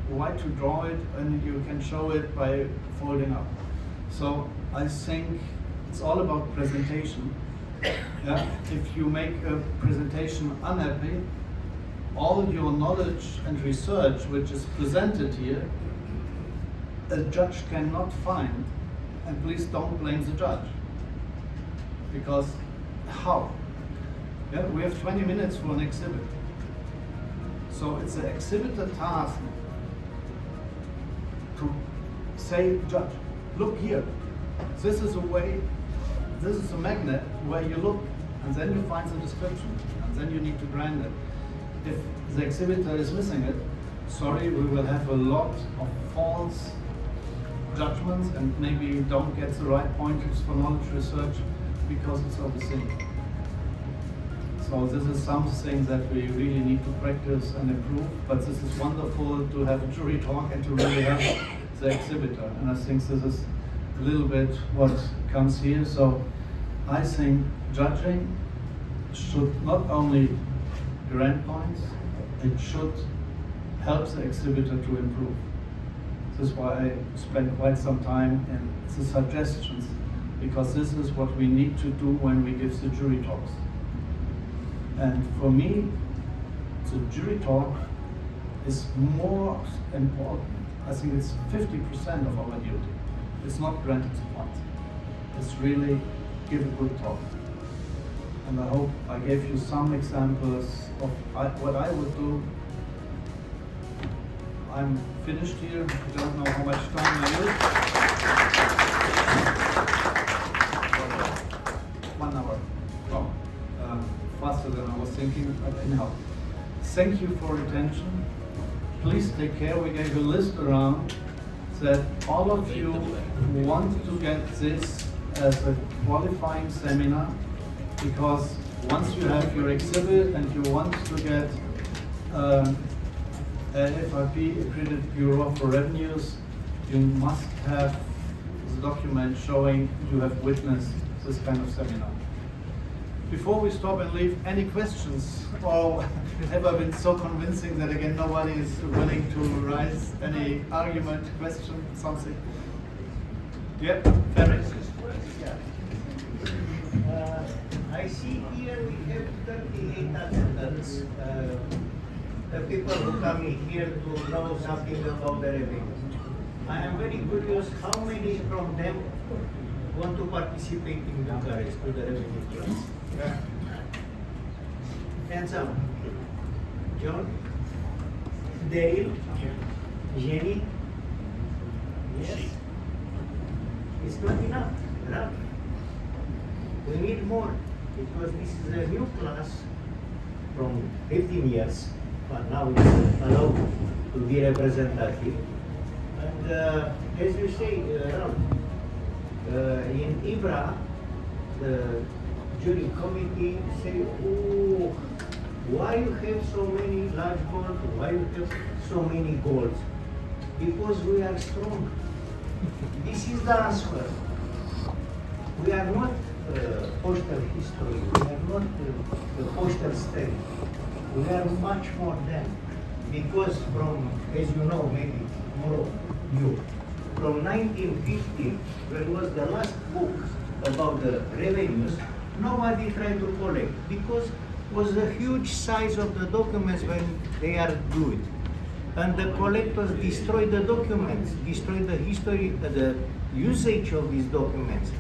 Why to draw it, and you can show it by folding up. So I think it's all about presentation. Yeah? If you make a presentation unhappy, all your knowledge and research which is presented here, a judge cannot find, and please don't blame the judge. Because how? Yeah, we have 20 minutes for an exhibit. So it's an exhibitor task to say, judge, look here. This is a way, this is a magnet where you look and then you find the description and then you need to grant it. If the exhibitor is missing it, sorry, we will have a lot of false judgments and maybe don't get the right pointers for knowledge research because it's overseen. So this is something that we really need to practice and improve, but this is wonderful to have a jury talk and to really help the exhibitor. And I think this is a little bit what comes here. So I think judging should not only grant points, it should help the exhibitor to improve. This is why I spent quite some time in the suggestions, because this is what we need to do when we give the jury talks. And for me, the jury talk is more important. I think it's 50% of our duty. It's not granting the points. It's really give a good talk. And I hope I gave you some examples of what I would do. I'm finished here. I don't know how much time I use. 1 hour. Oh, faster than I was thinking, but anyhow. Thank you for your attention. Please take care. We gave a list around that all of you want to get this as a qualifying seminar, because once you have your exhibit and you want to get an FIP accredited Bureau for Revenues, you must have the document showing you have witnessed this kind of seminar. Before we stop and leave, any questions? Or have I been so convincing that again nobody is willing to raise any argument, question, something? Yep, Ferris. I see here we have 38 attendants, the people who come in here to know something about the revenue. I am very curious how many from them want to participate in Bucharest to the revenue class. Hands up. John? Dale? Jenny? Yes? It's not enough, right? We need more, because this is a new class from 15 years, but now it's allowed to be representative. And as you say, in IBRA, the jury committee say, oh, why you have so many large goals, why you have so many goals? Because we are strong. This is the answer. We are not postal history, we are not the postal state. We are much more than, because from, as you know, maybe more you, from 1950, when was the last book about the revenues, nobody tried to collect, because it was a huge size of the documents when they are good. And the collectors destroy the documents, destroy the history, the usage of these documents.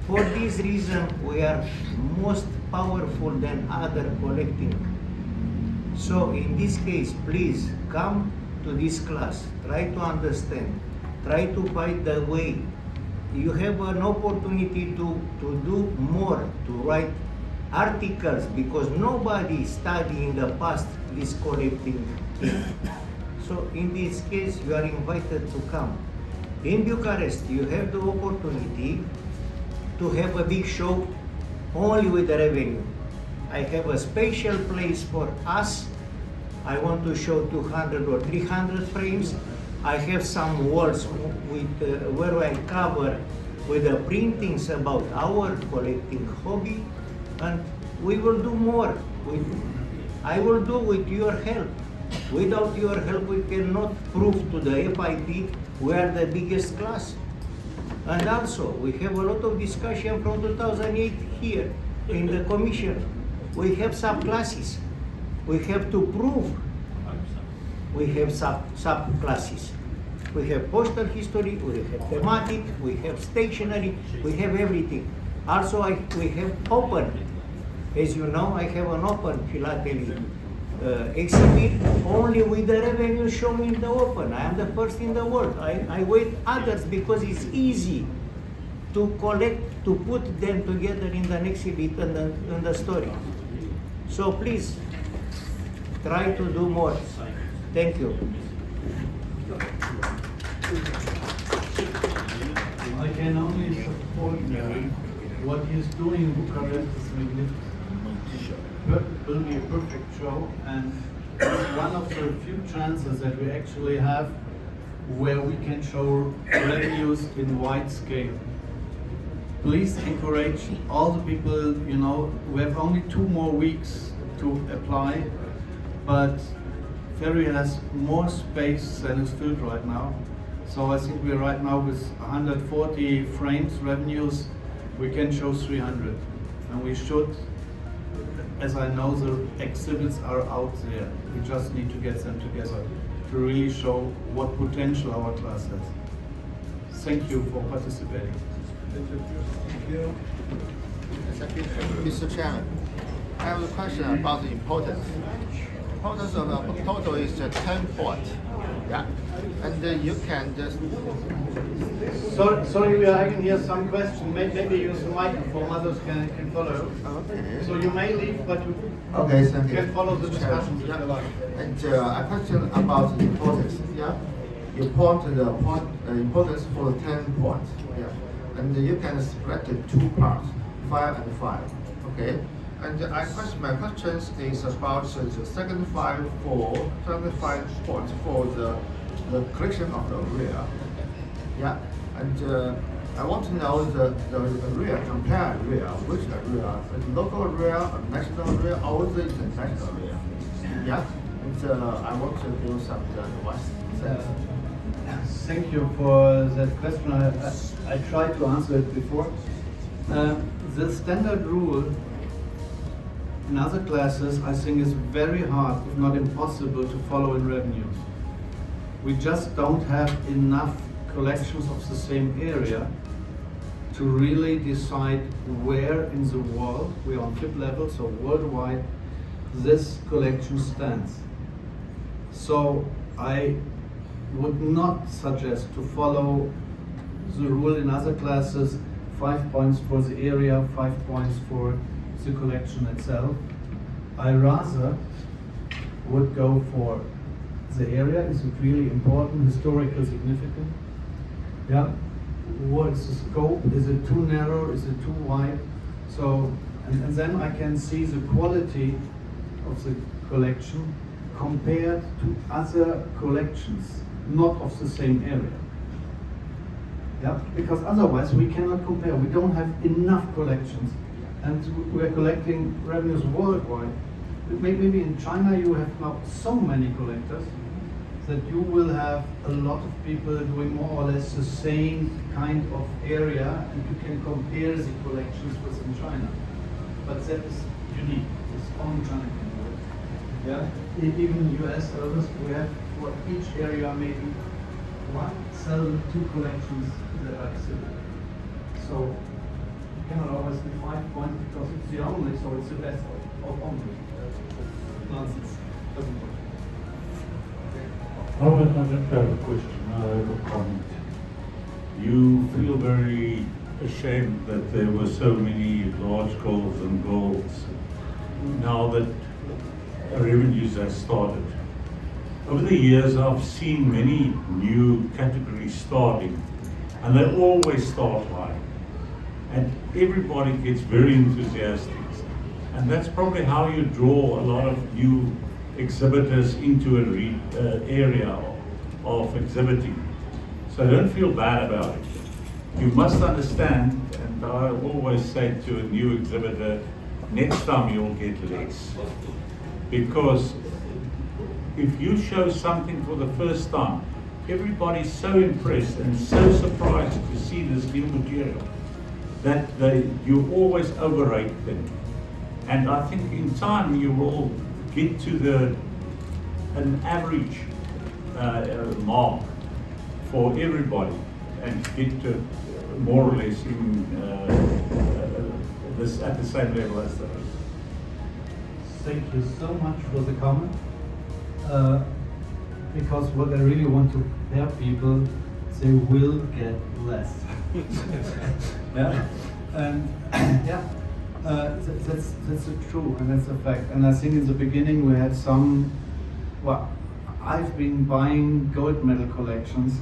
For this reason, we are most powerful than other collecting. So in this case, please come to this class, try to understand, try to find the way. You have an opportunity to do more, to write articles, because nobody studied in the past this collecting thing. So in this case, you are invited to come. In Bucharest, you have the opportunity to have a big show only with the revenue. I have a special place for us. I want to show 200 or 300 frames. I have some walls with where I cover with the printings about our collecting hobby, and we will do more. I will do with your help. Without your help, we cannot prove to the FIP we are the biggest class. And also, we have a lot of discussion from 2008 here in the commission. We have subclasses. We have to prove we have subclasses. We have postal history, we have thematic, we have stationery, we have everything. Also, we have open As you know, I have an open philately exhibit only with the revenue showing in the open. I am the first in the world. I wait others because it's easy to collect, to put them together in the exhibit and the story. So please, try to do more. Thank you. I can only support what he's doing in Bucharest is magnificent. It will be a perfect show, and it's one of the few chances that we actually have where we can show revenues in wide scale. Please encourage all the people, you know, we have only 2 more weeks to apply, but Ferry has more space than is filled right now. So I think we're right now with 140 frames revenues, we can show 300. And we should, as I know the exhibits are out there, we just need to get them together to really show what potential our class has. Thank you for participating. Thank you. Mr. Chairman, I have a question about the importance. Importance of a total is 10 points. Yeah, and you can just. Sorry, we are having here some question. Maybe use the microphone, others can follow. Okay. So you may leave, but you Okay, thank you. can follow the discussion if Yeah. you like. And a question about the importance. Yeah, you point the importance for the 10 points. Yeah, and you can split it 2 parts, 5 and 5. Okay. And my question is about the second 5 points for the collection of the area. Yeah, and I want to know the area, compare area, which area, local area, national area, or the international area. Yeah, and I want to give some advice. Thank you for that question. I tried to answer it before. The standard rule in other classes, I think, is very hard, if not impossible, to follow in revenues. We just don't have enough collections of the same area to really decide where in the world, we're on FIP level, so worldwide, this collection stands. So I would not suggest to follow the rule in other classes, 5 points for the area, 5 points for the collection itself. I rather would go for the area. Is it really important, historically significant? Yeah. What is the scope? Is it too narrow? Is it too wide? So, and then I can see the quality of the collection compared to other collections, not of the same area. Yeah, because otherwise we cannot compare. We don't have enough collections. And we're collecting revenues worldwide. Maybe in China you have now so many collectors that you will have a lot of people doing more or less the same kind of area, and you can compare the collections within China. But that is unique. It's only China can do it. Yeah. Even in the US, we have for each area maybe 2 collections that are exhibited. So cannot always be 5 points because it's the only, so it's the best of only. Nonsense. Doesn't work. Robert, I don't have a question, I have a comment. You feel very ashamed that there were so many large golds and golds now that revenues have started. Over the years, I've seen many new categories starting, and they always start high. And everybody gets very enthusiastic. And that's probably how you draw a lot of new exhibitors into an area of exhibiting. So don't feel bad about it. You must understand, and I always say to a new exhibitor, next time you'll get less. Because if you show something for the first time, everybody's so impressed and so surprised to see this new material that you always overrate them. And I think in time you will get to an average mark for everybody and get to more or less in at the same level as the others. thank you so much for the comment. Because what I really want to prepare people, they will get less. Yeah, and yeah, that's true, and that's a fact. And I think in the beginning we had some. Well, I've been buying gold medal collections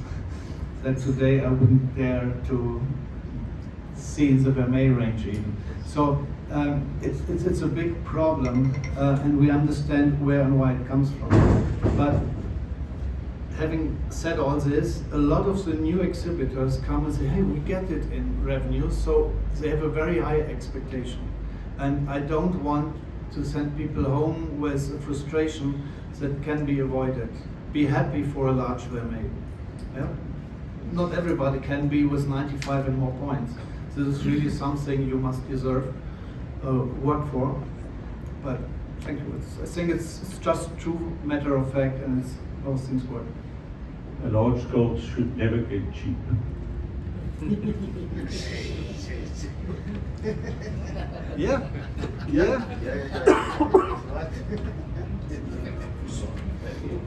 that today I wouldn't dare to see in the Vermeer range even. So it's a big problem, and we understand where and why it comes from. But having said all this, a lot of the new exhibitors come and say, hey, we get it in revenues, so they have a very high expectation. And I don't want to send people home with a frustration that can be avoided. Be happy for a large Vermeer. Yeah? Not everybody can be with 95 and more points. This is really something you must deserve, work for. But thank you. I think it's just a true matter of fact, and those things work. A large gold should never get cheap. Yeah. Yeah. Yeah. Right. Thank you.